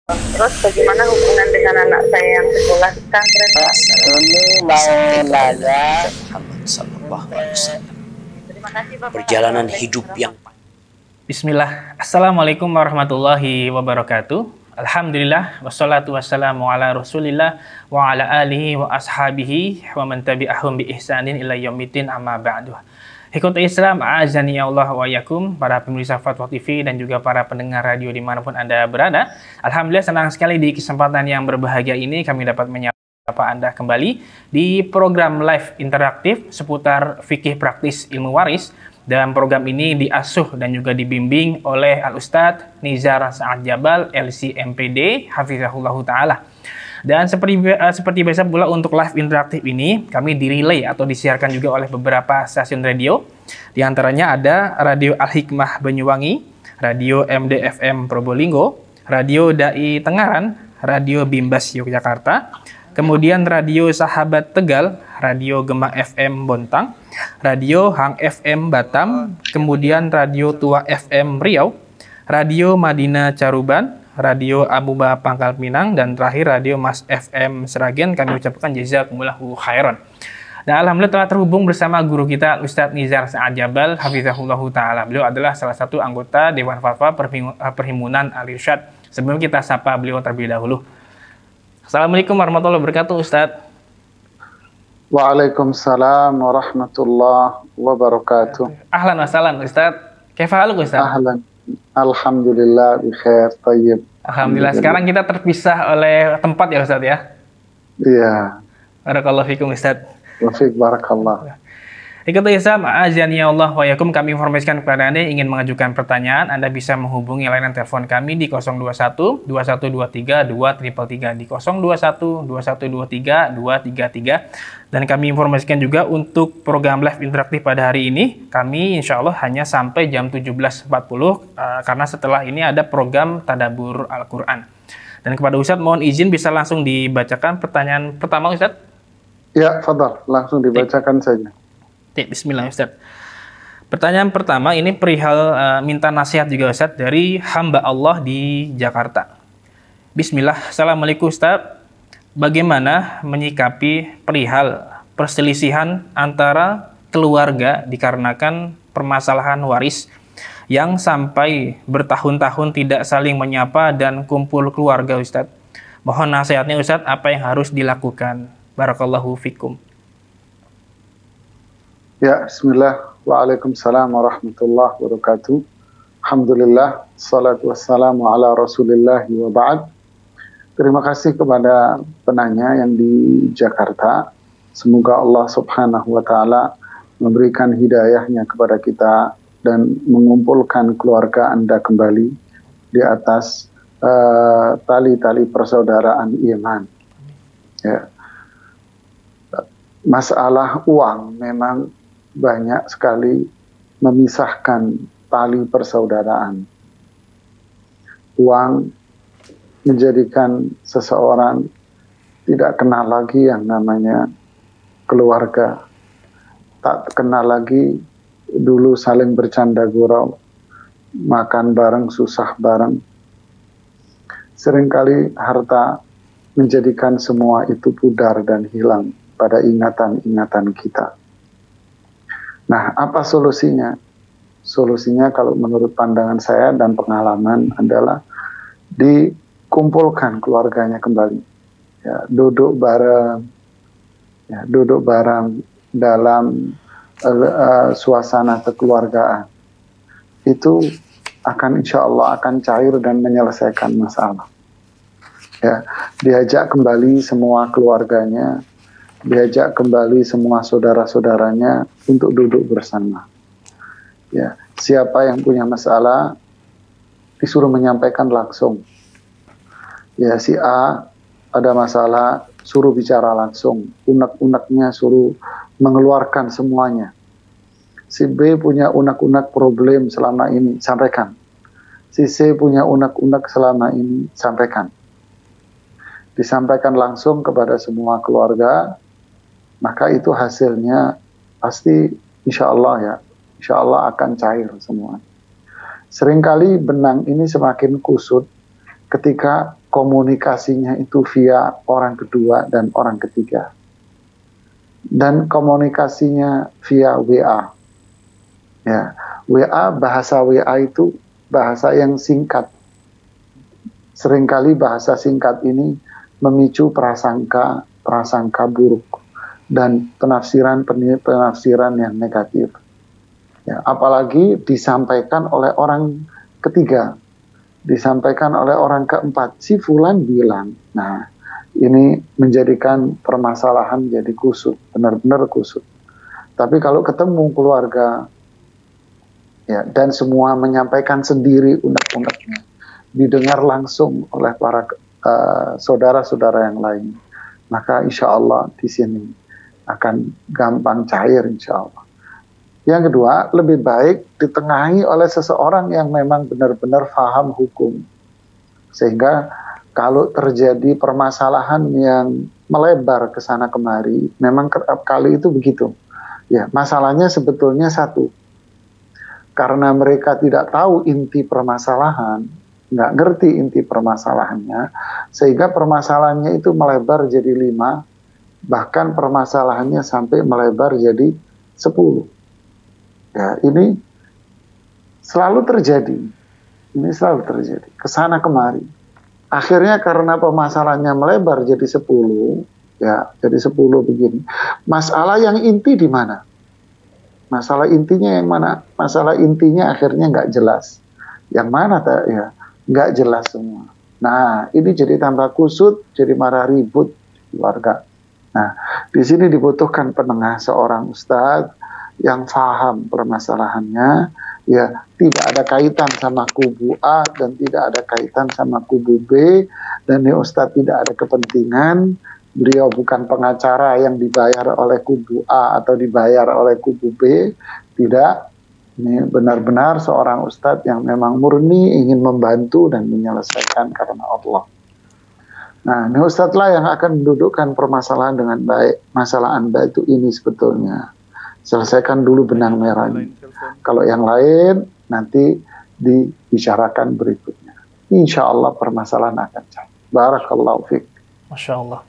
Terus bagaimana hubungan dengan anak saya yang sekolah di pesantren? Ini mau nanya Muhammad sallallahu alaihi wasallam. Terima kasih Bapak. Perjalanan hidup yang Bismillah. Assalamualaikum warahmatullahi wabarakatuh. Alhamdulillah wassalatu wassalamu ala Rasulillah wa ala alihi wa ashabihi wa man tabi'ahum bi ihsanin ila yaumiddin amma ba'du. Ikhwatul Islam, a'azani Allah wa yakum, para pemirsa Fatwa TV dan juga para pendengar radio dimanapun Anda berada. Alhamdulillah senang sekali di kesempatan yang berbahagia ini kami dapat menyapa Anda kembali di program live interaktif seputar fikih praktis ilmu waris. Dan program ini diasuh dan juga dibimbing oleh Al-Ustadz Nizar Sa'ad Jabal, LC-MPD, Hafizahullahu Ta'ala. Dan seperti biasa pula untuk live interaktif ini, kami direlay atau disiarkan juga oleh beberapa stasiun radio. Di antaranya ada Radio Al-Hikmah Banyuwangi, Radio MDFM Probolinggo, Radio Dai Tengaran, Radio Bimbas Yogyakarta, kemudian Radio Sahabat Tegal, Radio Gema FM Bontang, Radio Hang FM Batam, kemudian Radio Tua FM Riau, Radio Madinah Caruban, Radio Abuba Pangkal Pinang, dan terakhir Radio Mas FM Seragen. Kami ucapkan jazakumullahu khairan. Dan alhamdulillah telah terhubung bersama guru kita Ustadz Nizar Sa'ad Jabal, Hafizahullahu Ta'ala. Beliau adalah salah satu anggota Dewan Fatwa Perhimpunan Al-Irsyad. Sebelum kita sapa beliau terlebih dahulu. Assalamualaikum warahmatullahi wabarakatuh, Ustadz. Waalaikumsalam warahmatullahi wabarakatuh. Ahlan wa sahlan, Ustadz. Kaifa haluk, Ustadz? Ahlan. Alhamdulillah, bikhair, tayyib. Alhamdulillah. Sekarang kita terpisah oleh tempat ya, Ustadz ya? Iya. Barakallahu fikum, Ustadz. Wa fiik barakallah. Ikhwatul Islam, a'azani Allah wa yakum, kami informasikan kepada Anda yang ingin mengajukan pertanyaan, Anda bisa menghubungi layanan telepon kami di 021 2123 2333 di 021 2123 233. Dan kami informasikan juga untuk program live interaktif pada hari ini, kami insya Allah hanya sampai jam 17.40 karena setelah ini ada program Tadabbur Al-Quran. Dan kepada Ustadz mohon izin bisa langsung dibacakan pertanyaan pertama, Ustadz. Ya, fadal, langsung dibacakan saja. Bismillah, Ustadz. Pertanyaan pertama ini perihal minta nasihat juga, Ustadz, dari hamba Allah di Jakarta. Bismillah. Assalamualaikum, Ustadz. Bagaimana menyikapi perihal perselisihan antara keluarga dikarenakan permasalahan waris yang sampai bertahun-tahun tidak saling menyapa dan kumpul keluarga, Ustadz? Mohon nasihatnya, Ustadz, apa yang harus dilakukan? Barakallahu fikum. Ya, bismillah. Waalaikumsalam warahmatullahi wabarakatuh. Alhamdulillah, salatu wassalamu ala rasulillah wa ba'd. Terima kasih kepada penanya yang di Jakarta. Semoga Allah subhanahu wa ta'ala memberikan hidayahnya kepada kita dan mengumpulkan keluarga Anda kembali di atas tali-tali persaudaraan iman. Ya. Masalah uang memang banyak sekali memisahkan tali persaudaraan. Uang menjadikan seseorang tidak kenal lagi yang namanya keluarga. Tak kenal lagi dulu saling bercanda gurau, makan bareng, susah bareng. Seringkali harta menjadikan semua itu pudar dan hilang pada ingatan-ingatan kita. Nah, apa solusinya? Solusinya kalau menurut pandangan saya dan pengalaman adalah dikumpulkan keluarganya kembali. Ya, duduk bareng dalam suasana kekeluargaan. Itu akan insya Allah akan cair dan menyelesaikan masalah. Ya, diajak kembali semua keluarganya, diajak kembali semua saudara-saudaranya untuk duduk bersama. Ya, siapa yang punya masalah disuruh menyampaikan langsung. Ya, si A ada masalah, suruh bicara langsung. Unek-uneknya suruh mengeluarkan semuanya. Si B punya unek-unek problem selama ini, sampaikan. Si C punya unek-unek selama ini, sampaikan. Disampaikan langsung kepada semua keluarga, maka itu hasilnya pasti insya Allah akan cair semua. Seringkali benang ini semakin kusut ketika komunikasinya itu via orang kedua dan orang ketiga. Dan komunikasinya via WA. Ya, WA, bahasa WA itu bahasa yang singkat. Seringkali bahasa singkat ini memicu prasangka buruk dan penafsiran yang negatif. Ya, apalagi disampaikan oleh orang ketiga, disampaikan oleh orang keempat, si fulan bilang. Nah, ini menjadikan permasalahan jadi kusut, benar-benar kusut. Tapi kalau ketemu keluarga, ya, dan semua menyampaikan sendiri unek-uneknya, didengar langsung oleh para saudara-saudara yang lain, maka insya Allah di sini akan gampang cair insya Allah. Yang kedua, lebih baik ditengahi oleh seseorang yang memang benar-benar paham hukum. Sehingga kalau terjadi permasalahan yang melebar ke sana kemari, memang kerap kali itu begitu. Ya, masalahnya sebetulnya satu. Karena mereka tidak tahu inti permasalahan, nggak ngerti inti permasalahannya, sehingga permasalahannya itu melebar jadi 5, bahkan permasalahannya sampai melebar jadi 10. Ya, ini selalu terjadi. Ini selalu terjadi. Kesana kemari. Akhirnya karena permasalahannya melebar jadi 10, ya, jadi 10 begini. Masalah yang inti di mana? Masalah intinya yang mana? Masalah intinya akhirnya nggak jelas. Yang mana ya? Nggak jelas semua. Nah, ini jadi tambah kusut, jadi marah ribut keluarga. Nah, di sini dibutuhkan penengah seorang ustadz yang paham permasalahannya, ya, tidak ada kaitan sama kubu A dan tidak ada kaitan sama kubu B, dan ini ustadz tidak ada kepentingan, beliau bukan pengacara yang dibayar oleh kubu A atau dibayar oleh kubu B, tidak. Ini benar-benar seorang ustadz yang memang murni ingin membantu dan menyelesaikan karena Allah. Nah, ini ustadz lah yang akan mendudukkan permasalahan dengan baik. Masalah Anda itu ini sebetulnya. Selesaikan dulu benang merahnya. Kalau yang lain nanti dibicarakan berikutnya. Insya Allah permasalahan akan cair. Barakallahu fiik. Masya Allah.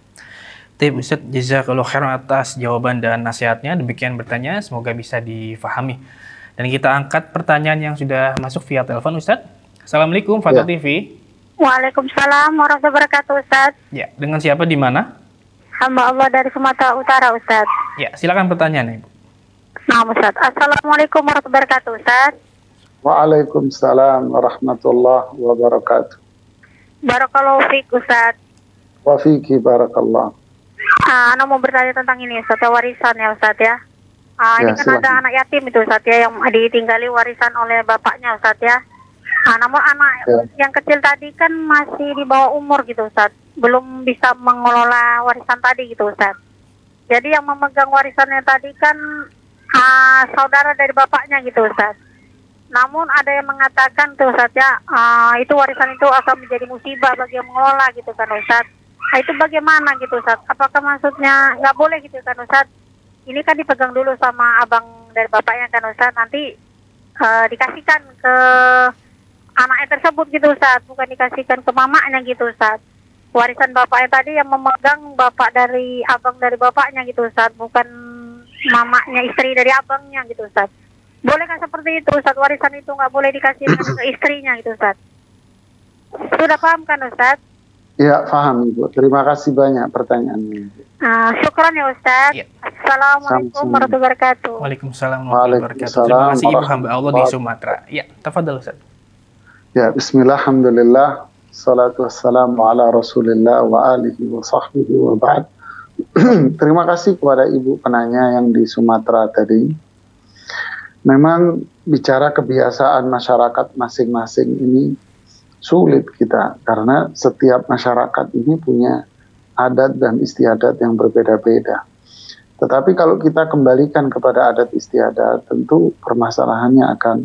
Baik Ustaz, jazakallahu khairan atas jawaban dan nasihatnya. Demikian bertanya, semoga bisa difahami. Dan kita angkat pertanyaan yang sudah masuk via telepon Ustaz. Assalamualaikum Fatul TV. Waalaikumsalam warahmatullahi wabarakatuh, Ustaz. Ya, dengan siapa di mana? Hamba Allah dari Sumatera Utara, Ustaz. Ya, silakan pertanyaannya, Ibu. Nah, Ustaz. Assalamualaikum warahmatullahi wabarakatuh, Ustaz. Waalaikumsalam warahmatullahi wabarakatuh. Barakallahu fiik, Ustaz. Wa fiiki barakallah. Ana mau bertanya tentang ini, Ustaz, warisan ya, Ustaz ya. Ini kan silakan. ada anak yatim itu, Ustaz ya, yang ditinggali warisan oleh bapaknya, Ustaz ya. Namun anak yang kecil tadi kan masih di bawah umur gitu, Ustaz. Belum bisa mengelola warisan tadi gitu, Ustaz. Jadi yang memegang warisannya tadi kan saudara dari bapaknya gitu, Ustaz. Namun ada yang mengatakan tuh, Ustaz ya, itu warisan itu akan menjadi musibah bagi yang mengelola gitu kan, Ustaz. Itu bagaimana gitu, Ustaz? Apakah maksudnya nggak boleh gitu kan, Ustaz? Ini kan dipegang dulu sama abang dari bapaknya kan, Ustaz. Nanti dikasihkan ke anaknya tersebut gitu, Ustaz. Bukan dikasihkan ke mamanya gitu, Ustaz. Warisan bapaknya tadi yang memegang bapak dari abang dari bapaknya gitu, Ustaz. Bukan mamanya istri dari abangnya gitu, Ustaz. Bolehkah seperti itu, Ustaz? Warisan itu nggak boleh dikasihkan ke istrinya gitu, Ustaz. Sudah paham kan, Ustaz? Ya, paham Ibu. Terima kasih banyak pertanyaannya. Syukran ya, Ustaz. Ya. Assalamualaikum warahmatullahi wabarakatuh. Waalaikumsalam warahmatullahi wabarakatuh. Terima kasih Ibu hamba Allah di Sumatera. Ya, tafadhal Ustaz. Ya, bismillah, alhamdulillah, salatu wassalamu ala rasulillah wa alihi wa sahbihi wa ba'd. Terima kasih kepada Ibu penanya yang di Sumatera tadi. Memang bicara kebiasaan masyarakat masing-masing ini sulit kita, karena setiap masyarakat ini punya adat dan istiadat yang berbeda-beda. Tetapi kalau kita kembalikan kepada adat istiadat, tentu permasalahannya akan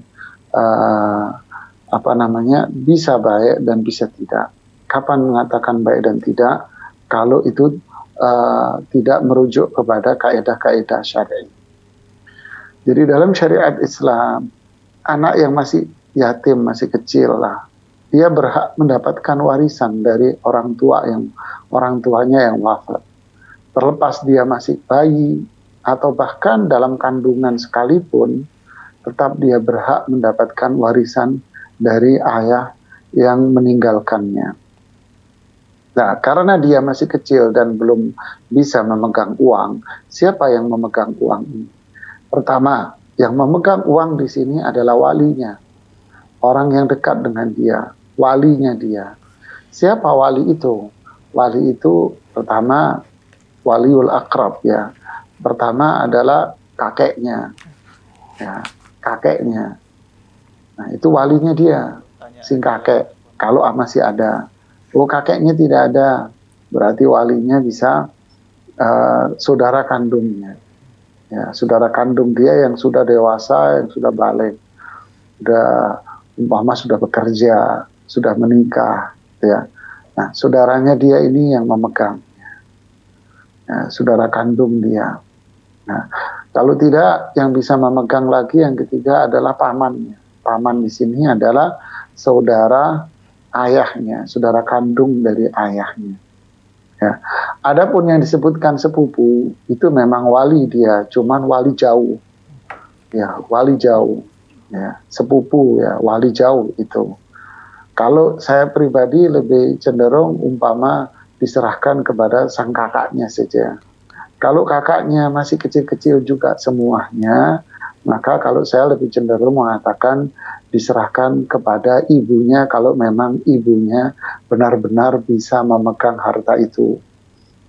bisa baik dan bisa tidak. Kapan mengatakan baik dan tidak? Kalau itu tidak merujuk kepada kaidah-kaidah syar'i. Jadi dalam syariat Islam, anak yang masih yatim, masih kecil lah, dia berhak mendapatkan warisan dari orang tuanya yang wafat. Terlepas dia masih bayi atau bahkan dalam kandungan sekalipun, tetap dia berhak mendapatkan warisan dari ayah yang meninggalkannya. Nah, karena dia masih kecil dan belum bisa memegang uang, siapa yang memegang uang ini? Pertama, yang memegang uang di sini adalah walinya, orang yang dekat dengan dia, walinya dia. Siapa wali itu? Wali itu pertama waliul akrab ya. Pertama adalah kakeknya, ya, kakeknya. Nah itu walinya dia, si kakek. Kalau masih ada, oh kakeknya tidak ada, berarti walinya bisa saudara kandungnya. Ya, saudara kandung dia yang sudah dewasa, yang sudah balik, sudah bekerja, sudah menikah, ya. Nah saudaranya dia ini yang memegang. Ya, saudara kandung dia. Nah, kalau tidak, yang bisa memegang lagi yang ketiga adalah pamannya. Paman di sini adalah saudara ayahnya, saudara kandung dari ayahnya. Ya. Adapun yang disebutkan sepupu itu memang wali dia, cuman wali jauh. Ya, wali jauh. Ya, sepupu ya, wali jauh itu. Kalau saya pribadi lebih cenderung umpama diserahkan kepada sang kakaknya saja. Kalau kakaknya masih kecil-kecil juga semuanya, maka kalau saya lebih cenderung mengatakan diserahkan kepada ibunya kalau memang ibunya benar-benar bisa memegang harta itu.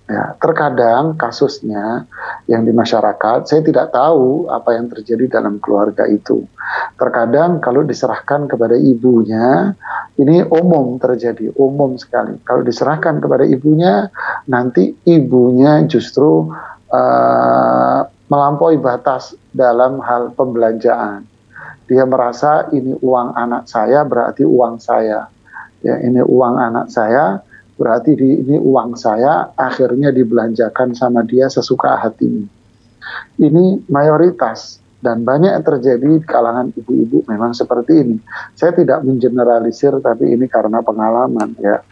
Ya, terkadang kasusnya yang di masyarakat, saya tidak tahu apa yang terjadi dalam keluarga itu. Terkadang kalau diserahkan kepada ibunya, ini umum terjadi, umum sekali. Kalau diserahkan kepada ibunya, nanti ibunya justru melampaui batas dalam hal pembelanjaan. Dia merasa ini uang anak saya, berarti uang saya. Ya, ini uang anak saya, berarti ini uang saya, akhirnya dibelanjakan sama dia sesuka hatinya. Ini mayoritas dan banyak yang terjadi di kalangan ibu-ibu memang seperti ini. Saya tidak mengeneralisir, tapi ini karena pengalaman ya.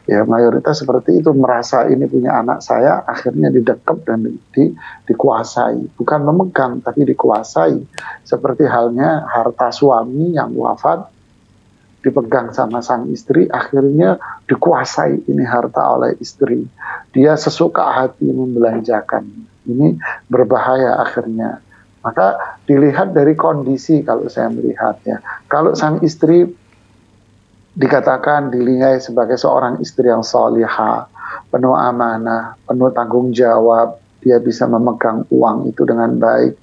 Ya mayoritas seperti itu, merasa ini punya anak saya, akhirnya didekap dan dikuasai. Bukan memegang, tapi dikuasai. Seperti halnya harta suami yang wafat, dipegang sama sang istri, akhirnya dikuasai ini harta oleh istri. Dia sesuka hati membelanjakan. Ini berbahaya akhirnya. Maka dilihat dari kondisi kalau saya melihat ya. Kalau sang istri dikatakan dinilai sebagai seorang istri yang salihah, penuh amanah, penuh tanggung jawab, dia bisa memegang uang itu dengan baik,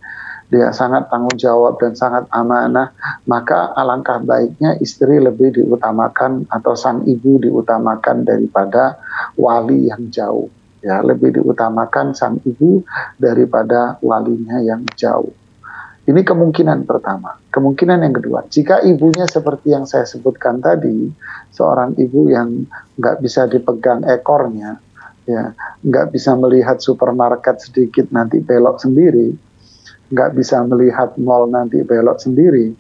dia sangat tanggung jawab dan sangat amanah, maka alangkah baiknya istri lebih diutamakan atau sang ibu diutamakan daripada wali yang jauh. Ya, lebih diutamakan sang ibu daripada walinya yang jauh. Ini kemungkinan pertama. Kemungkinan yang kedua, jika ibunya seperti yang saya sebutkan tadi, seorang ibu yang nggak bisa dipegang ekornya, ya, nggak bisa melihat supermarket sedikit nanti belok sendiri, nggak bisa melihat mall nanti belok sendiri,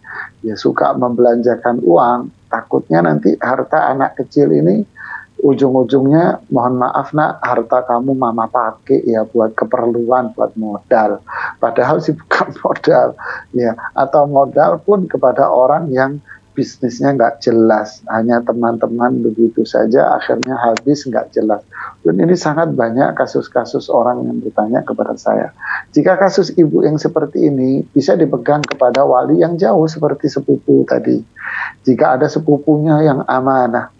ya suka membelanjakan uang, takutnya nanti harta anak kecil ini ujung-ujungnya, mohon maaf nak, harta kamu mama pakai ya buat keperluan, buat modal. Padahal sih bukan modal, ya. Atau modal pun kepada orang yang bisnisnya nggak jelas, hanya teman-teman begitu saja, akhirnya habis nggak jelas. Dan ini sangat banyak kasus-kasus orang yang bertanya kepada saya. Jika kasus ibu yang seperti ini bisa dipegang kepada wali yang jauh seperti sepupu tadi. Jika ada sepupunya yang amanah,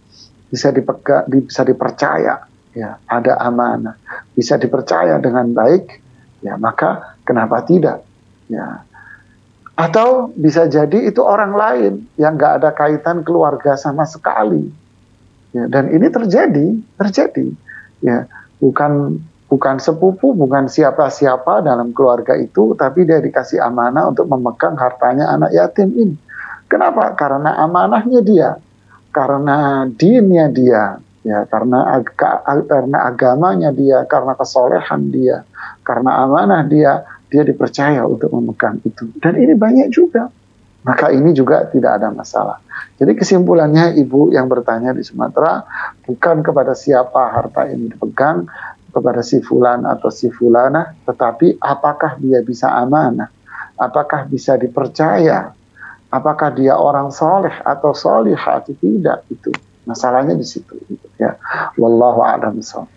bisa dipegang, bisa dipercaya, ya, ada amanah, bisa dipercaya dengan baik, ya, maka kenapa tidak, ya. Atau bisa jadi itu orang lain yang nggak ada kaitan keluarga sama sekali, ya, dan ini terjadi, ya, bukan sepupu, bukan siapa-siapa dalam keluarga itu, tapi dia dikasih amanah untuk memegang hartanya anak yatim ini. Kenapa? Karena amanahnya dia. Karena dinnya dia, ya, karena agamanya dia, karena kesolehan dia, karena amanah dia dipercaya untuk memegang itu. Dan ini banyak juga, maka ini juga tidak ada masalah. Jadi kesimpulannya ibu yang bertanya di Sumatera, bukan kepada siapa harta ini dipegang, kepada si fulan atau si fulana, tetapi apakah dia bisa amanah, apakah bisa dipercaya, apakah dia orang soleh atau solihah atau tidak, itu masalahnya di situ. Gitu, ya. Wallahu a'lam bishawab.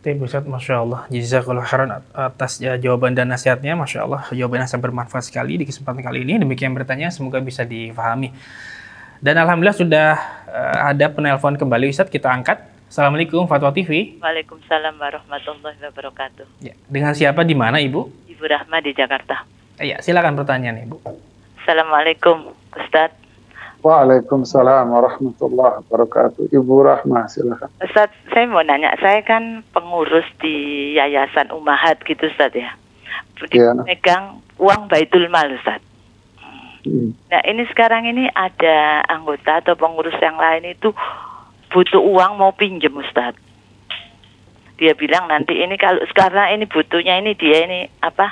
Ustaz, Masya Allah, jazakallahu khairan atas jawaban dan nasihatnya. Masya Allah, jawabannya sangat bermanfaat sekali di kesempatan kali ini. Demikian bertanya, semoga bisa difahami. Dan Alhamdulillah sudah ada penelpon kembali, Ustaz, kita angkat. Assalamualaikum, Fatwa TV. Waalaikumsalam warahmatullahi wabarakatuh. Ya, dengan siapa, di mana, Ibu? Ibu Rahma di Jakarta. Ya, silakan pertanyaan, Ibu. Assalamualaikum, Ustadz. Waalaikumsalam warahmatullahi wabarakatuh. Ibu Rahma, silakan. Ustadz, saya mau nanya, saya kan pengurus di Yayasan Ummahat gitu, Ustadz ya. Megang uang Baitul Mal, Ustadz. Nah, ini sekarang ini ada anggota atau pengurus yang lain itu butuh uang mau pinjem, Ustadz. Dia bilang nanti ini kalau sekarang ini butuhnya ini dia ini apa?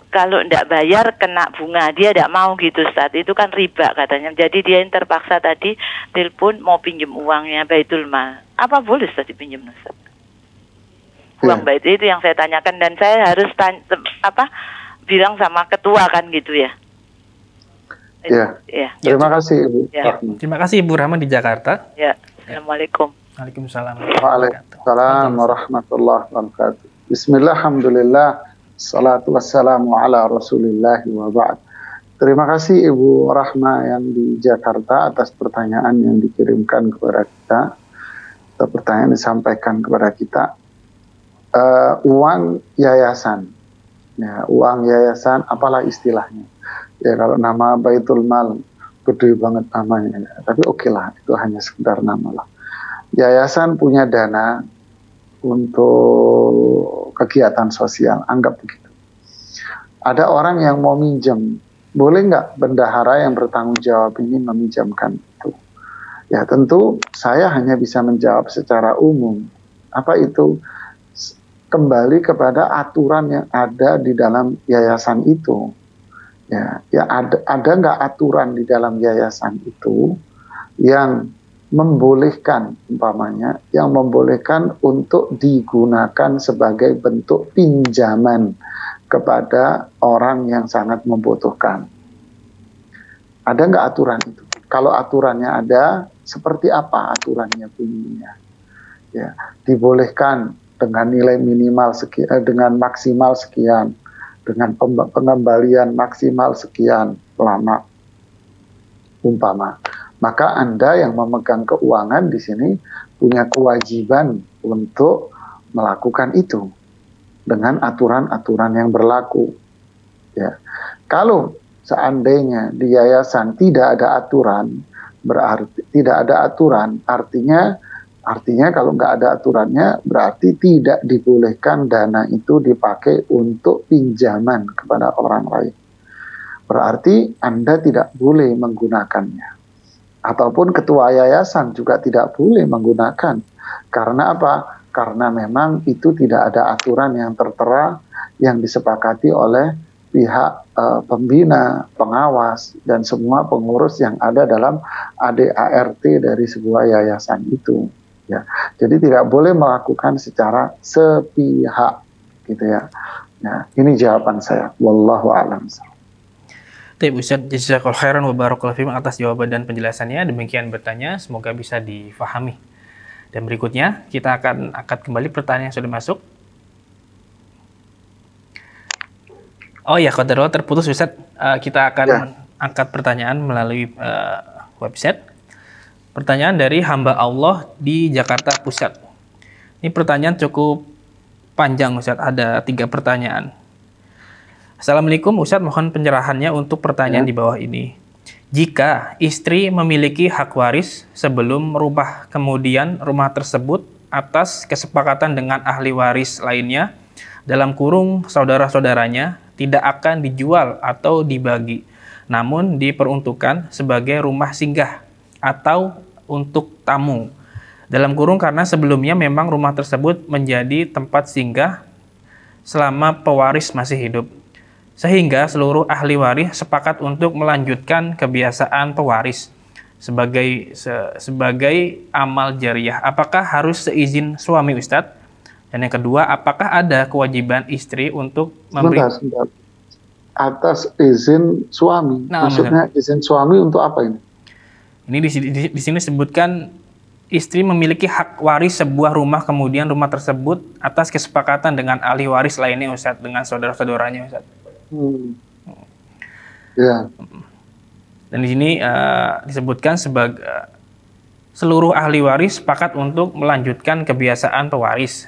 Kalau tidak bayar kena bunga, dia tidak mau gitu, Ustaz. Itu kan riba katanya. Jadi dia yang terpaksa tadi telepon mau pinjam uangnya Baitul Mal. Apa boleh, Ustaz, dipinjam, Ustaz? Uang bait itu yang saya tanyakan, dan saya harus bilang sama ketua kan gitu ya. Ya. Terima kasih, Ibu. Ya. Terima kasih, Ibu Rahma di Jakarta. Ya. Assalamualaikum. Waalaikumsalam. Waalaikumsalam warahmatullahi wabarakatuh. Bismillah, alhamdulillah. Salatu wassalamu ala rasulillah wa ba'd. Terima kasih Ibu Rahma yang di Jakarta atas pertanyaan yang dikirimkan kepada kita, atau pertanyaan disampaikan kepada kita. Uang yayasan, ya, uang yayasan apalah istilahnya. Ya, kalau nama Baitul Mal gede banget namanya, ya. Tapi oke lah, itu hanya sekedar nama lah. Yayasan punya dana untuk kegiatan sosial, anggap begitu. Ada orang yang mau minjem, boleh nggak bendahara yang bertanggung jawab ini meminjamkan itu? Ya tentu saya hanya bisa menjawab secara umum. Apa itu? Kembali kepada aturan yang ada di dalam yayasan itu. Ya ada nggak aturan di dalam yayasan itu yang membolehkan, umpamanya, yang membolehkan untuk digunakan sebagai bentuk pinjaman kepada orang yang sangat membutuhkan. Ada nggak aturan itu? Kalau aturannya ada, seperti apa aturannya bunyinya? Ya, dibolehkan dengan nilai minimal sekian, dengan maksimal sekian, dengan pengembalian maksimal sekian lama, umpama. Maka Anda yang memegang keuangan di sini punya kewajiban untuk melakukan itu dengan aturan-aturan yang berlaku. Ya. Kalau seandainya di yayasan tidak ada aturan, berarti tidak ada aturan, artinya kalau nggak ada aturannya berarti tidak dibolehkan dana itu dipakai untuk pinjaman kepada orang lain. Berarti Anda tidak boleh menggunakannya. Ataupun ketua yayasan juga tidak boleh menggunakan. Karena apa? Karena memang itu tidak ada aturan yang tertera yang disepakati oleh pihak pembina, pengawas, dan semua pengurus yang ada dalam ADART dari sebuah yayasan itu. Ya. Jadi tidak boleh melakukan secara sepihak, gitu ya. Nah, ini jawaban saya. Wallahu a'lam. Baik, Ustaz, jazakallahu khairan wa barakallahu fiikum atas jawaban dan penjelasannya. Demikian bertanya, semoga bisa difahami. Dan berikutnya kita akan angkat kembali pertanyaan yang sudah masuk. Oh ya, qadarullah terputus, Ustaz. Kita akan angkat pertanyaan melalui website. Pertanyaan dari hamba Allah di Jakarta Pusat. Ini pertanyaan cukup panjang, Ustaz. Ada 3 pertanyaan. Assalamualaikum, Ustaz, mohon pencerahannya untuk pertanyaan di bawah ini. Jika istri memiliki hak waris sebelum merubah kemudian rumah tersebut atas kesepakatan dengan ahli waris lainnya, dalam kurung saudara-saudaranya, tidak akan dijual atau dibagi, namun diperuntukkan sebagai rumah singgah atau untuk tamu. Dalam kurung karena sebelumnya memang rumah tersebut menjadi tempat singgah selama pewaris masih hidup. sehingga seluruh ahli waris sepakat untuk melanjutkan kebiasaan pewaris sebagai amal jariah. Apakah harus seizin suami, Ustadz? Dan yang kedua, apakah ada kewajiban istri untuk memberi... Sebentar. Atas izin suami. Nah, maksudnya izin suami untuk apa ini? Ini di sini disebutkan istri memiliki hak waris sebuah rumah, kemudian rumah tersebut atas kesepakatan dengan ahli waris lainnya, Ustadz, dengan saudara-saudaranya, Ustadz. Ya. Dan di sini disebutkan sebagai seluruh ahli waris sepakat untuk melanjutkan kebiasaan pewaris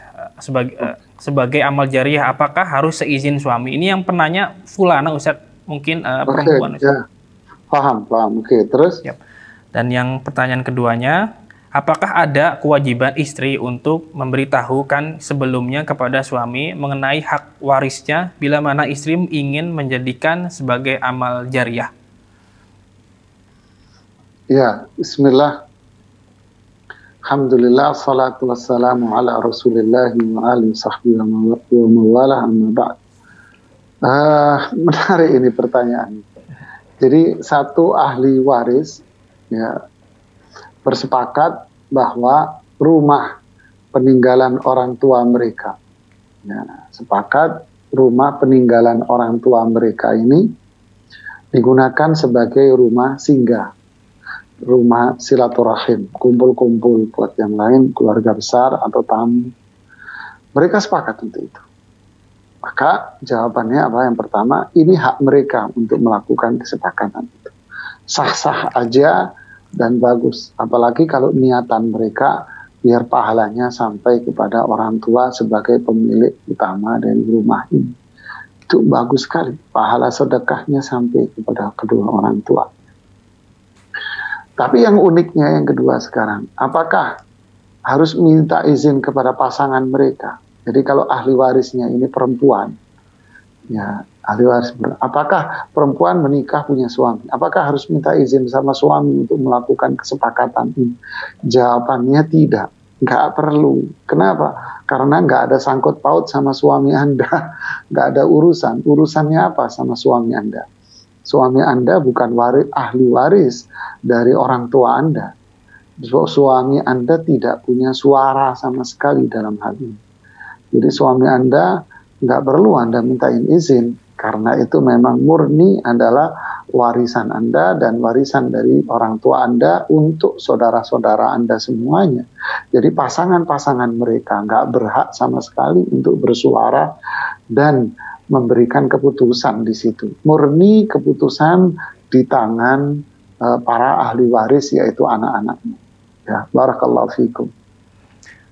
sebagai amal jariah. Apakah harus seizin suami? Ini yang penanya fulana, Ustadz, mungkin perempuan, Ustadz. Ya. Paham. Oke, terus? Yap. Dan yang pertanyaan keduanya, apakah ada kewajiban istri untuk memberitahukan sebelumnya kepada suami mengenai hak warisnya bila mana istri ingin menjadikan sebagai amal jariah? Ya, bismillah. Alhamdulillah, salatu wassalamu ala rasulillahi wa alihi sahbihi wa mawalah amma ba'd. Menarik ini pertanyaan. Jadi satu ahli waris ya bersepakat bahwa rumah peninggalan orang tua mereka, ya, sepakat rumah peninggalan orang tua mereka ini digunakan sebagai rumah singgah, rumah silaturahim, kumpul-kumpul buat yang lain, keluarga besar atau tamu. Mereka sepakat untuk itu. Maka jawabannya apa? Yang pertama, ini hak mereka untuk melakukan kesepakatan itu. Sah-sah aja dan bagus, apalagi kalau niatan mereka biar pahalanya sampai kepada orang tua sebagai pemilik utama dari rumah ini. Itu bagus sekali, pahala sedekahnya sampai kepada kedua orang tua. Tapi yang uniknya yang kedua sekarang, apakah harus minta izin kepada pasangan mereka? Jadi kalau ahli warisnya ini perempuan, ya ahli waris, apakah perempuan menikah punya suami? Apakah harus minta izin sama suami untuk melakukan kesepakatan ini? Jawabannya tidak, nggak perlu. Kenapa? Karena nggak ada sangkut paut sama suami Anda, nggak ada urusan. Urusannya apa sama suami Anda? Suami Anda bukan ahli waris dari orang tua Anda. Suami Anda tidak punya suara sama sekali dalam hal ini. Jadi suami Anda nggak perlu Anda mintain izin, karena itu memang murni adalah warisan Anda dan warisan dari orang tua Anda untuk saudara-saudara Anda semuanya. Jadi pasangan-pasangan mereka nggak berhak sama sekali untuk bersuara dan memberikan keputusan di situ. Murni keputusan di tangan para ahli waris, yaitu anak-anaknya. Ya, barakallahu fikum.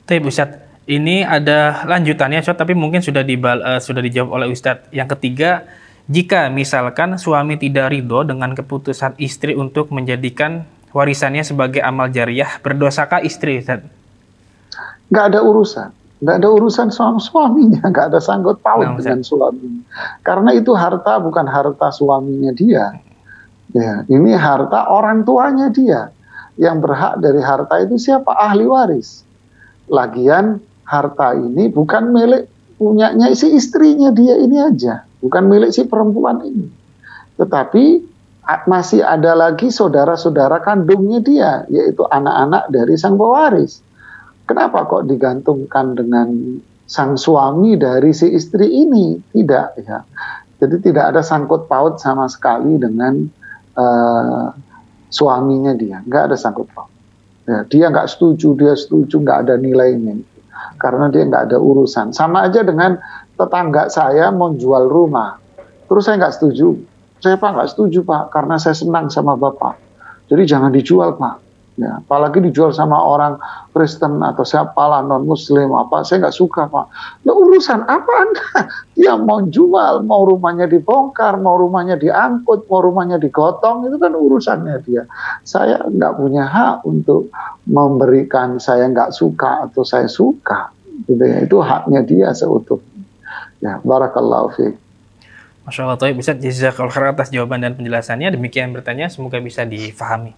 Baik, Ustadz. Ini ada lanjutannya, Ustadz, tapi mungkin sudah dijawab oleh Ustadz. Yang ketiga, jika misalkan suami tidak ridho dengan keputusan istri untuk menjadikan warisannya sebagai amal jariah, berdosakah istri, Ustadz? Nggak ada urusan. Nggak ada urusan suaminya, nggak ada sangkut paut dengan suaminya. Karena itu harta bukan harta suaminya dia. Ya, ini harta orang tuanya dia. Yang berhak dari harta itu siapa? Ahli waris. Lagian harta ini bukan milik punyanya si istrinya dia ini aja, bukan milik si perempuan ini. Tetapi masih ada lagi saudara-saudara kandungnya dia, yaitu anak-anak dari sang pewaris. Kenapa kok digantungkan dengan sang suami dari si istri ini? Tidak, ya. Jadi tidak ada sangkut paut sama sekali dengan suaminya dia, nggak ada sangkut paut. Ya, dia nggak setuju, dia setuju, nggak ada nilainya. Karena dia nggak ada urusan. Sama aja dengan tetangga saya mau jual rumah, terus saya nggak setuju. Saya Pak nggak setuju Pak, karena saya senang sama Bapak. Jadi jangan dijual Pak. Ya, apalagi dijual sama orang Kristen atau siapalah non Muslim apa, saya nggak suka Pak. Ya urusan apa Anda? Dia mau jual, mau rumahnya dibongkar, mau rumahnya diangkut, mau rumahnya digotong, itu kan urusannya dia. Saya nggak punya hak untuk memberikan saya nggak suka atau saya suka. Gitu ya. Itu haknya dia seutuhnya. Ya, barakallahu fiik. Masya Allah, bisa jazakallahu khairan atas jawaban dan penjelasannya. Demikian bertanya, semoga bisa difahami.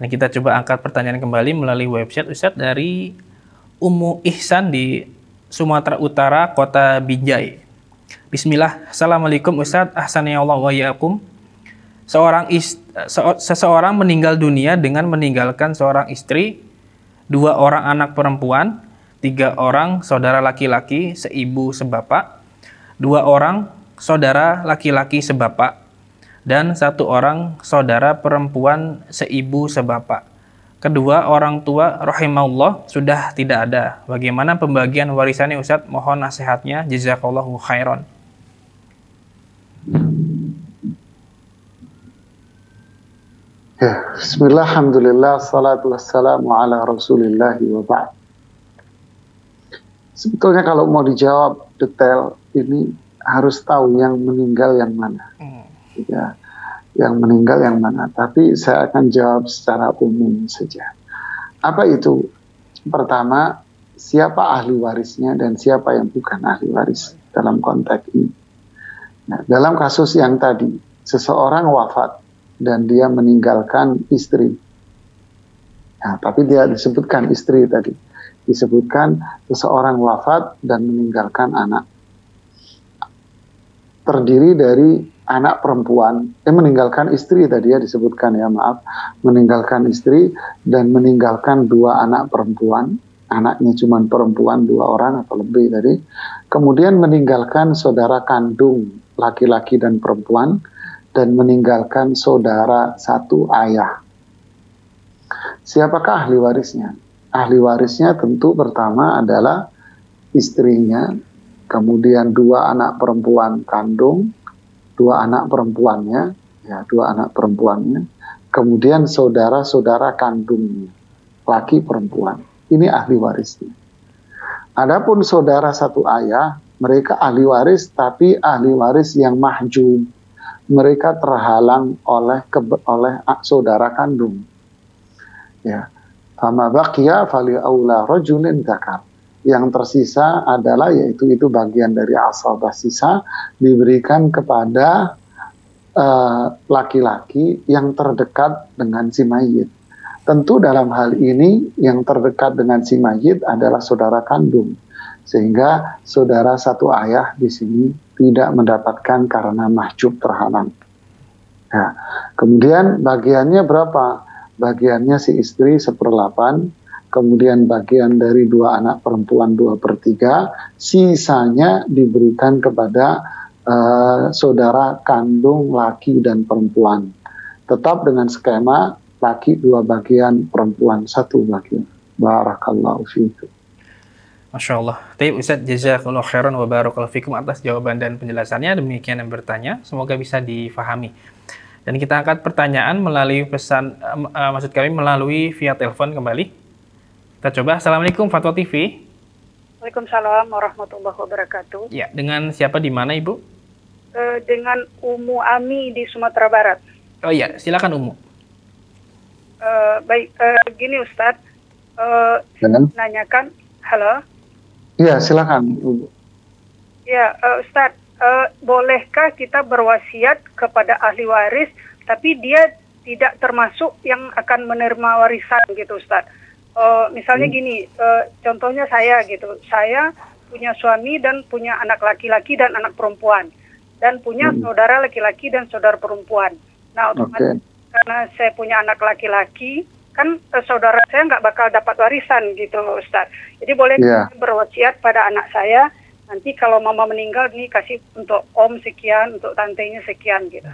Nah, kita coba angkat pertanyaan kembali melalui website Ustadz dari Ummu Ihsan di Sumatera Utara, Kota Binjai. Bismillah. Assalamualaikum Ustadz. Ahsanallahu wa iyyakum. Seseorang meninggal dunia dengan meninggalkan seorang istri, 2 orang anak perempuan, 3 orang saudara laki-laki seibu sebapak, 2 orang saudara laki-laki sebapak, dan 1 orang saudara perempuan seibu sebapak. Kedua orang tua rahimahullah sudah tidak ada. Bagaimana pembagian warisannya Ustadz? Mohon nasihatnya. Jazakallahu khairan. Ya, bismillah, alhamdulillah, salatu wassalamu ala rasulillah wa ba'd. Sebetulnya kalau mau dijawab detail, ini harus tahu yang meninggal yang mana. Ya, yang meninggal yang mana. Tapi saya akan jawab secara umum saja. Apa itu? Pertama, siapa ahli warisnya dan siapa yang bukan ahli waris dalam konteks ini. Nah, dalam kasus yang tadi, seseorang wafat dan dia meninggalkan istri. Nah, tapi dia disebutkan istri tadi. Disebutkan seseorang wafat dan meninggalkan anak. Terdiri dari anak perempuan, meninggalkan istri tadi ya disebutkan ya, maaf. Meninggalkan istri dan meninggalkan 2 anak perempuan. Anaknya cuma perempuan 2 orang atau lebih tadi. Kemudian meninggalkan saudara kandung laki-laki dan perempuan. Dan meninggalkan saudara 1 ayah. Siapakah ahli warisnya? Ahli warisnya tentu pertama adalah istrinya, kemudian 2 anak perempuan kandung, 2 anak perempuannya, ya 2 anak perempuannya, kemudian saudara-saudara kandungnya, laki perempuan. Ini ahli warisnya. Adapun saudara 1 ayah, mereka ahli waris tapi ahli waris yang mahjub. Mereka terhalang oleh saudara kandung. Ya, fama baqiya fali aula rajulin dzakar. Yang tersisa adalah yaitu bagian dari asabah sisa diberikan kepada laki-laki yang terdekat dengan si mayit. Tentu dalam hal ini yang terdekat dengan si mayit adalah saudara kandung. Sehingga saudara 1 ayah di sini tidak mendapatkan karena mahjub terhalang. Nah, kemudian bagiannya berapa? Bagiannya si istri 1/8, kemudian bagian dari 2 anak perempuan 2/3, sisanya diberikan kepada saudara kandung laki dan perempuan. Tetap dengan skema laki 2 bagian, perempuan 1 bagian. Barakallahu fiikum. Masya Allah. Baik Ustadz, jazakallahu khairan wa barakallahu fikum atas jawaban dan penjelasannya. Demikian yang bertanya, semoga bisa difahami. Dan kita angkat pertanyaan melalui pesan, maksud kami melalui via telepon kembali. Kita coba. Assalamualaikum Fatwa TV. Waalaikumsalam warahmatullahi wabarakatuh. Ya, dengan siapa di mana Ibu? Dengan Umu Ami di Sumatera Barat. Oh iya, silakan Umu. Baik, gini Ustadz, nanyakan, halo? Iya, silakan Ibu. Ya, Ustadz, bolehkah kita berwasiat kepada ahli waris, tapi dia tidak termasuk yang akan menerima warisan gitu Ustadz? Misalnya gini, contohnya saya gitu, saya punya suami dan punya anak laki-laki dan anak perempuan, dan punya saudara laki-laki dan saudara perempuan. Nah, otomatis karena saya punya anak laki-laki, kan saudara saya nggak bakal dapat warisan gitu Ustadz. Jadi boleh berwasiat pada anak saya, nanti kalau mama meninggal nih kasih untuk om sekian, untuk tantenya sekian gitu.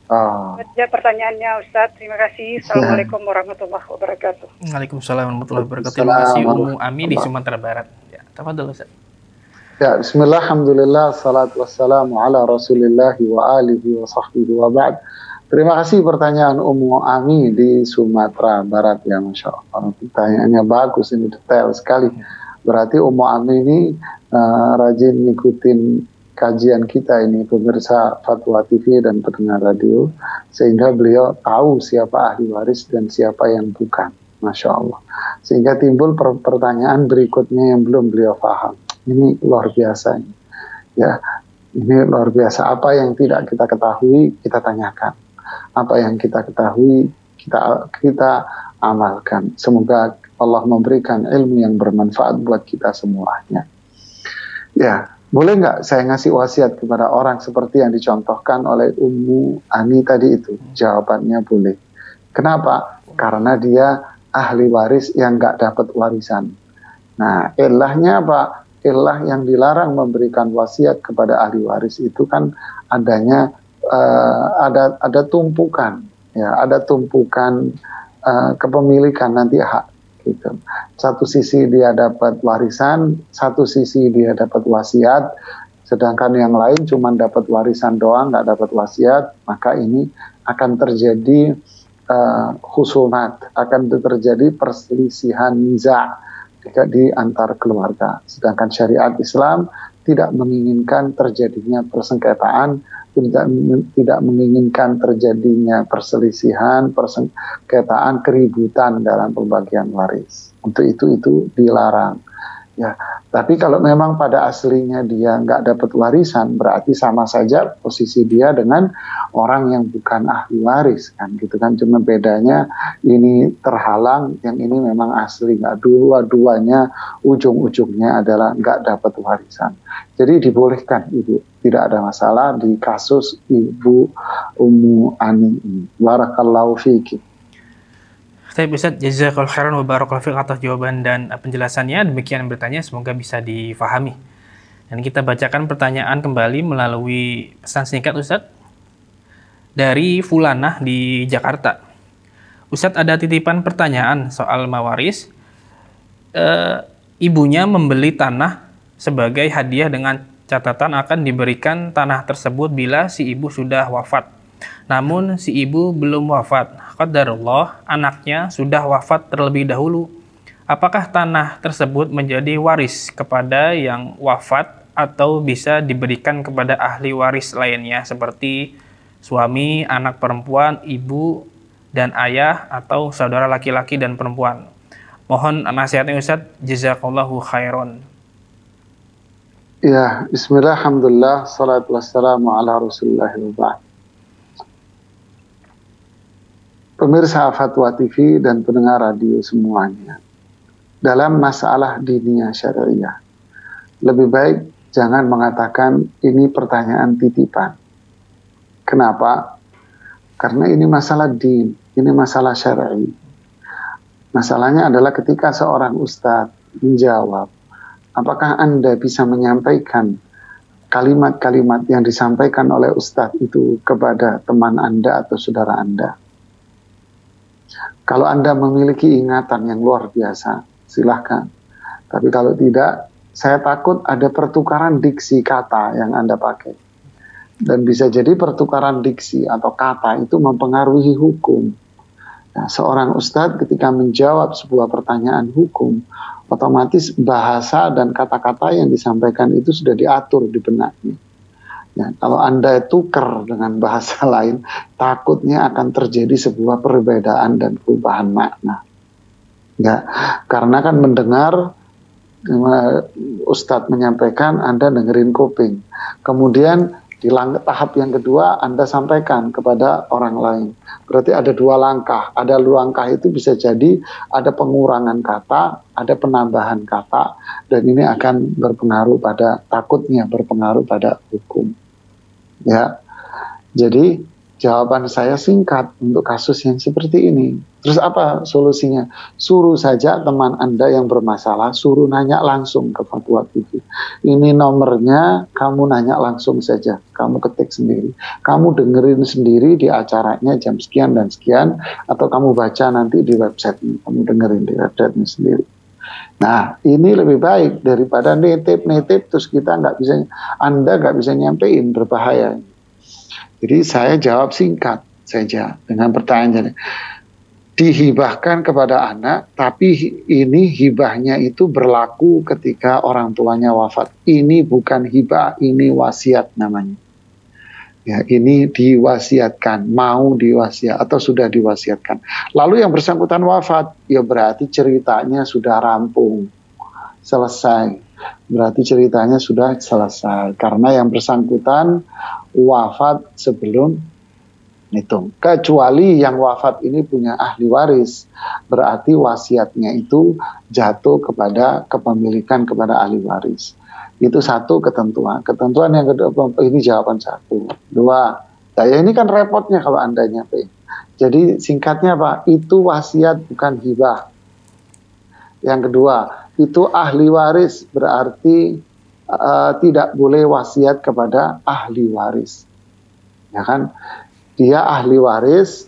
Saja pertanyaannya Ustadz, terima kasih. Assalamualaikum warahmatullahi wabarakatuh. Waalaikumsalam warahmatullahi wabarakatuh. Terima kasih Umu Ami di Sumatera Barat. Ya, tafadhol Ustadz. Ya, bismillah, alhamdulillah, salatu wassalamu ala rasulillahi wa alihi wa sahbihi wa ba'd. Terima kasih pertanyaan Umu Ami di Sumatera Barat ya, Masya Allah. Pertanyaannya bagus, ini detail sekali. Berarti Umu Ami ini rajin ngikutin kajian kita ini, pemirsa Fatwa TV dan pendengar radio, sehingga beliau tahu siapa ahli waris dan siapa yang bukan. Masya Allah. Sehingga timbul pertanyaan berikutnya yang belum beliau paham. Ini luar biasa. Ya, ini luar biasa. Apa yang tidak kita ketahui, kita tanyakan. Apa yang kita ketahui, kita amalkan. Semoga Allah memberikan ilmu yang bermanfaat buat kita semuanya. Ya, boleh nggak saya ngasih wasiat kepada orang seperti yang dicontohkan oleh Ummu Ani tadi itu? Jawabannya boleh. Kenapa? Karena dia ahli waris yang nggak dapat warisan. Nah, ilahnya apa? Ilah yang dilarang memberikan wasiat kepada ahli waris itu kan adanya ada tumpukan, ya, ada tumpukan kepemilikan nanti hak. Gitu. Satu sisi dia dapat warisan, satu sisi dia dapat wasiat, sedangkan yang lain cuma dapat warisan doang, nggak dapat wasiat, maka ini akan terjadi khusumat, akan terjadi perselisihan niza di antar keluarga. Sedangkan syariat Islam tidak menginginkan terjadinya persengketaan, tidak menginginkan terjadinya perselisihan, persengketaan, keributan dalam pembagian waris. Untuk itu dilarang. Ya, tapi kalau memang pada aslinya dia nggak dapat warisan, berarti sama saja posisi dia dengan orang yang bukan ahli waris, kan gitu kan. Cuma bedanya ini terhalang, yang ini memang asli, nggak, dua-duanya ujung-ujungnya adalah nggak dapat warisan. Jadi dibolehkan Ibu, tidak ada masalah di kasus Ibu Ummu Ani ini. Barakallahu fiiki. Saya Ustaz, jazakallahu khairan wa barakallahu fiik atas jawaban dan penjelasannya. Demikian bertanya, semoga bisa difahami. Dan kita bacakan pertanyaan kembali melalui pesan singkat Ustaz. Dari Fulanah di Jakarta. Ustaz, ada titipan pertanyaan soal mawaris. Ibunya membeli tanah sebagai hadiah dengan catatan akan diberikan tanah tersebut bila si ibu sudah wafat. Namun si ibu belum wafat. Qadarullah, anaknya sudah wafat terlebih dahulu. Apakah tanah tersebut menjadi waris kepada yang wafat atau bisa diberikan kepada ahli waris lainnya seperti suami, anak perempuan, ibu, dan ayah atau saudara laki-laki dan perempuan? Mohon nasihatnya Ustaz, jazakallahu khairan. Ya, bismillah, alhamdulillah, salatu wassalamu ala rasulullah wa ba'd. Pemirsa Fatwa TV dan pendengar radio semuanya, dalam masalah diniyah syariah, lebih baik jangan mengatakan ini pertanyaan titipan. Kenapa? Karena ini masalah din, ini masalah syar'i. Masalahnya adalah ketika seorang ustadz menjawab, apakah Anda bisa menyampaikan kalimat-kalimat yang disampaikan oleh ustadz itu kepada teman Anda atau saudara Anda? Kalau Anda memiliki ingatan yang luar biasa, silahkan. Tapi kalau tidak, saya takut ada pertukaran diksi kata yang Anda pakai. Dan bisa jadi pertukaran diksi atau kata itu mempengaruhi hukum. Nah, seorang ustadz ketika menjawab sebuah pertanyaan hukum, otomatis bahasa dan kata-kata yang disampaikan itu sudah diatur di benaknya. Ya, kalau Anda tukar dengan bahasa lain, takutnya akan terjadi sebuah perbedaan dan perubahan makna. Ya, karena kan mendengar Ustadz menyampaikan, Anda dengerin kuping. Kemudian di tahap yang kedua Anda sampaikan kepada orang lain. Berarti ada dua langkah. Ada langkah itu bisa jadi ada pengurangan kata, ada penambahan kata, dan ini akan berpengaruh pada, takutnya berpengaruh pada hukum. Ya, jadi jawaban saya singkat untuk kasus yang seperti ini. Terus apa solusinya? Suruh saja teman Anda yang bermasalah, suruh nanya langsung ke Fatwa TV. Ini nomornya, kamu nanya langsung saja. Kamu ketik sendiri. Kamu dengerin sendiri di acaranya jam sekian dan sekian, atau kamu baca nanti di website-nya. Kamu dengerin di website-nya sendiri. Nah, ini lebih baik daripada nitip terus kita Anda nggak bisa nyampein, berbahaya. Jadi saya jawab singkat saja dengan pertanyaan, dihibahkan kepada anak, tapi ini hibahnya itu berlaku ketika orang tuanya wafat. Ini bukan hibah, ini wasiat namanya. Ya, ini diwasiatkan, mau diwasiat atau sudah diwasiatkan. Lalu yang bersangkutan wafat, ya berarti ceritanya sudah rampung, selesai. Berarti ceritanya sudah selesai karena yang bersangkutan wafat sebelum hitung. Kecuali yang wafat ini punya ahli waris. berarti wasiatnya itu jatuh kepada kepemilikan kepada ahli waris. Itu satu ketentuan. Ketentuan yang kedua, ini jawaban satu. Dua, ya ini kan repotnya kalau Anda nyampe. Jadi singkatnya Pak, itu wasiat bukan hibah. Yang kedua, itu ahli waris, berarti tidak boleh wasiat kepada ahli waris. Ya kan? Dia ahli waris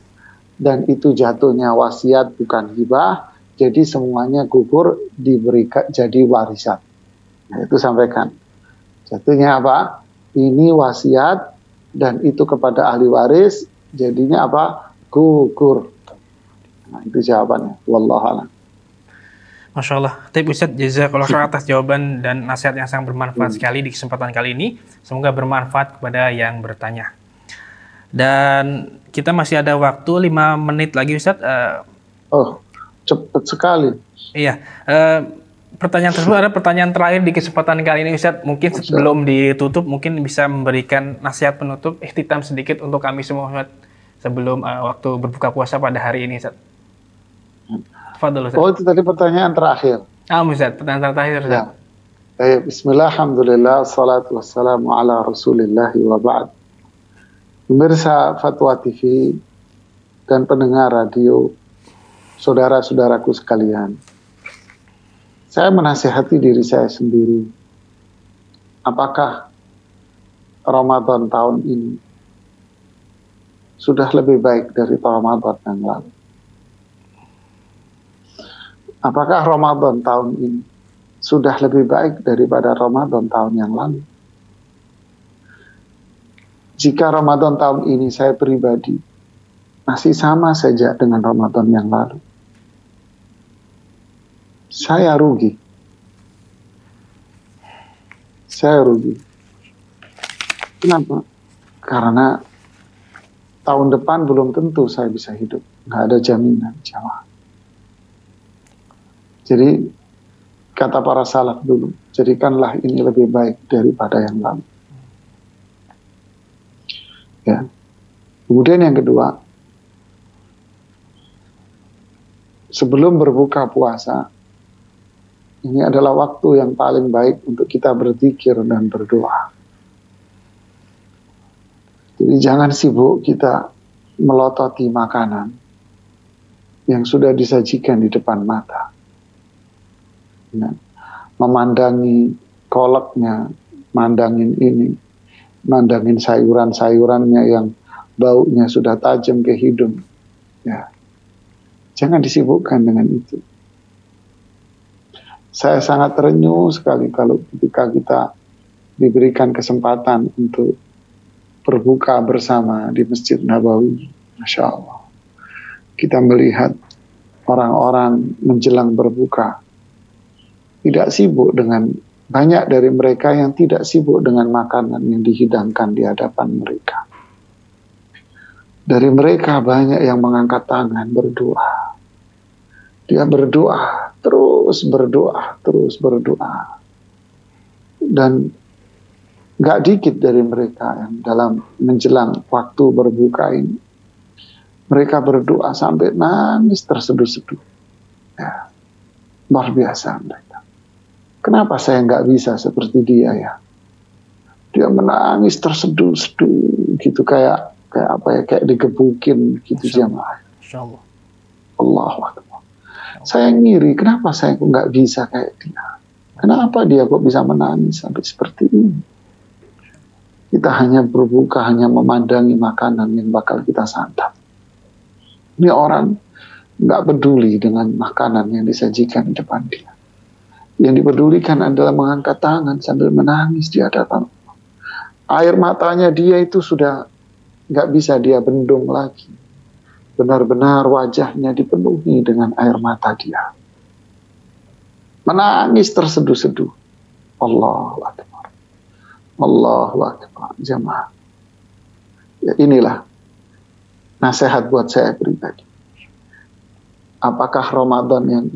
dan itu jatuhnya wasiat bukan hibah, jadi semuanya gugur diberikan jadi warisan. Nah, itu sampaikan. Jatuhnya apa? Ini wasiat dan itu kepada ahli waris, jadinya apa? Gugur. Nah, itu jawabannya. Wallahualam. Masya Allah. Tapi Ustadz, jazakallah khair atas jawaban dan nasihat yang sangat bermanfaat sekali di kesempatan kali ini. Semoga bermanfaat kepada yang bertanya. Dan kita masih ada waktu 5 menit lagi Ustadz. Oh, cepat sekali. Iya. Pertanyaan tersebut adalah pertanyaan terakhir di kesempatan kali ini Ustadz. Mungkin sebelum ditutup, mungkin bisa memberikan nasihat penutup, ikhtitam sedikit untuk kami semua Ustadz, sebelum waktu berbuka puasa pada hari ini Ustadz. Fadol, Ustadz. Oh, itu tadi pertanyaan terakhir. Ustadz, pertanyaan terakhir Ustadz. Ya. Bismillah, alhamdulillah, salatu wassalamu ala rasulillahi wa ba'd. Pemirsa Fatwa TV dan pendengar radio, saudara-saudaraku sekalian, saya menasihati diri saya sendiri. Apakah Ramadan tahun ini sudah lebih baik dari Ramadan yang lalu? Apakah Ramadan tahun ini sudah lebih baik daripada Ramadan tahun yang lalu? Jika Ramadan tahun ini saya pribadi masih sama saja dengan Ramadan yang lalu, saya rugi. Saya rugi. Kenapa? Karena tahun depan belum tentu saya bisa hidup. Nggak ada jaminan, jamaah. Jadi, kata para salaf dulu, jadikanlah ini lebih baik daripada yang lalu. Ya. Kemudian yang kedua, sebelum berbuka puasa, ini adalah waktu yang paling baik untuk kita berzikir dan berdoa. Jadi jangan sibuk kita melototi makanan yang sudah disajikan di depan mata. Ya. Memandangi kolaknya, mandangin ini, mandangin sayuran-sayurannya yang baunya sudah tajam ke hidung. Ya. Jangan disibukkan dengan itu. Saya sangat terenyuh sekali kalau ketika kita diberikan kesempatan untuk berbuka bersama di Masjid Nabawi. Masya Allah. Kita melihat orang-orang menjelang berbuka tidak sibuk dengan, banyak dari mereka yang tidak sibuk dengan makanan yang dihidangkan di hadapan mereka. Dari mereka banyak yang mengangkat tangan berdoa. Dia berdoa, terus berdoa, terus berdoa. Dan gak dikit dari mereka yang dalam menjelang waktu berbuka ini, mereka berdoa sampai nangis terseduh-seduh. Ya, luar biasa mereka. Kenapa saya nggak bisa seperti dia ya? Dia menangis terseduh-seduh gitu, kayak apa ya, kayak digebukin gitu jamaah. Insyaallah. Allahu Akbar. Saya ngiri, kenapa saya kok nggak bisa kayak dia? Kenapa dia kok bisa menangis sampai seperti ini? Kita hanya berbuka, hanya memandangi makanan yang bakal kita santap. Ini orang nggak peduli dengan makanan yang disajikan di depan dia. Yang dipedulikan adalah mengangkat tangan sambil menangis di hadapan Allah. Air matanya dia itu sudah nggak bisa dia bendung lagi. Benar-benar wajahnya dipenuhi dengan air mata dia. Menangis terseduh-seduh. Allahu Akbar. Allahu Akbar. Jamaah. Ya, inilah nasihat buat saya pribadi. Apakah Ramadan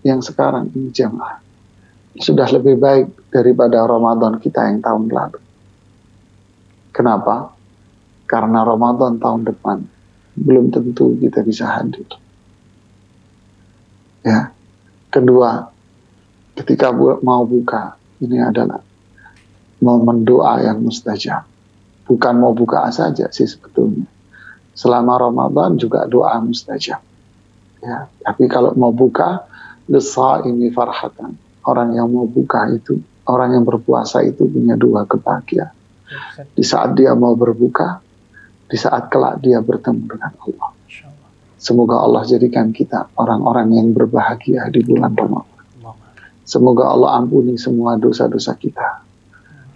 yang sekarang ini jamaah sudah lebih baik daripada Ramadan kita yang tahun lalu? Kenapa? Karena Ramadan tahun depan belum tentu kita bisa hadir. Ya. Kedua, ketika mau buka, ini adalah momen doa yang mustajab. Bukan mau buka saja sih sebetulnya. Selama Ramadan juga doa mustajab. Ya, tapi kalau mau buka, ini farhatan. Orang yang mau buka itu, orang yang berpuasa itu punya dua kebahagiaan. Di saat dia mau berbuka, di saat kelak dia bertemu dengan Allah. Semoga Allah jadikan kita orang-orang yang berbahagia di bulan Ramadan. Semoga Allah ampuni semua dosa-dosa kita.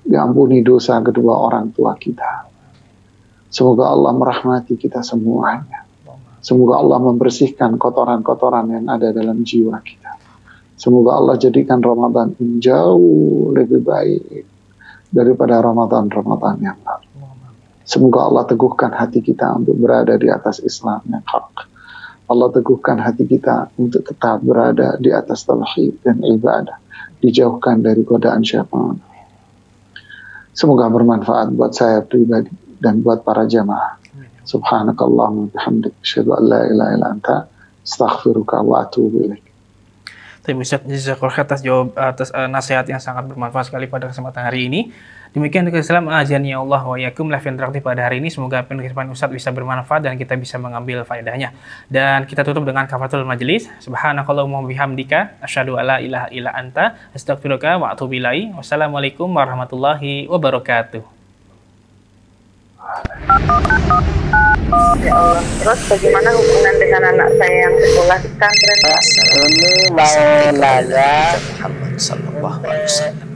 Diampuni dosa kedua orang tua kita. Semoga Allah merahmati kita semuanya. Semoga Allah membersihkan kotoran-kotoran yang ada dalam jiwa kita. Semoga Allah jadikan Ramadan ini jauh lebih baik daripada Ramadan-Ramadan yang lalu. Semoga Allah teguhkan hati kita untuk berada di atas Islam yang hak. Allah teguhkan hati kita untuk tetap berada di atas tauhid dan ibadah, dijauhkan dari godaan syaitan. Semoga bermanfaat buat saya pribadi dan buat para jamaah. Subhanakallahumma bihamdik, asyhadu an la ilaha illa anta, astaghfiruka wa atubu ilaik. Terima kasih Jazakallah atas nasihat yang sangat bermanfaat sekali pada kesempatan hari ini. Demikian untuk Islam azani Allah wa yakum live interaktif pada hari ini. Semoga penjelasan Ustadz bisa bermanfaat dan kita bisa mengambil faedahnya. Dan kita tutup dengan kafaratul majelis. Subhanakallahumma bihamdika asyhadu alla ilaha illa anta astaghfiruka wa atubu ilaik. Wassalamualaikum warahmatullahi wabarakatuh. Ya Allah, terus bagaimana hubungan dengan anak saya yang sekolah di pesantren? Ini mau nanya Muhammad sallallahu alaihi wasallam.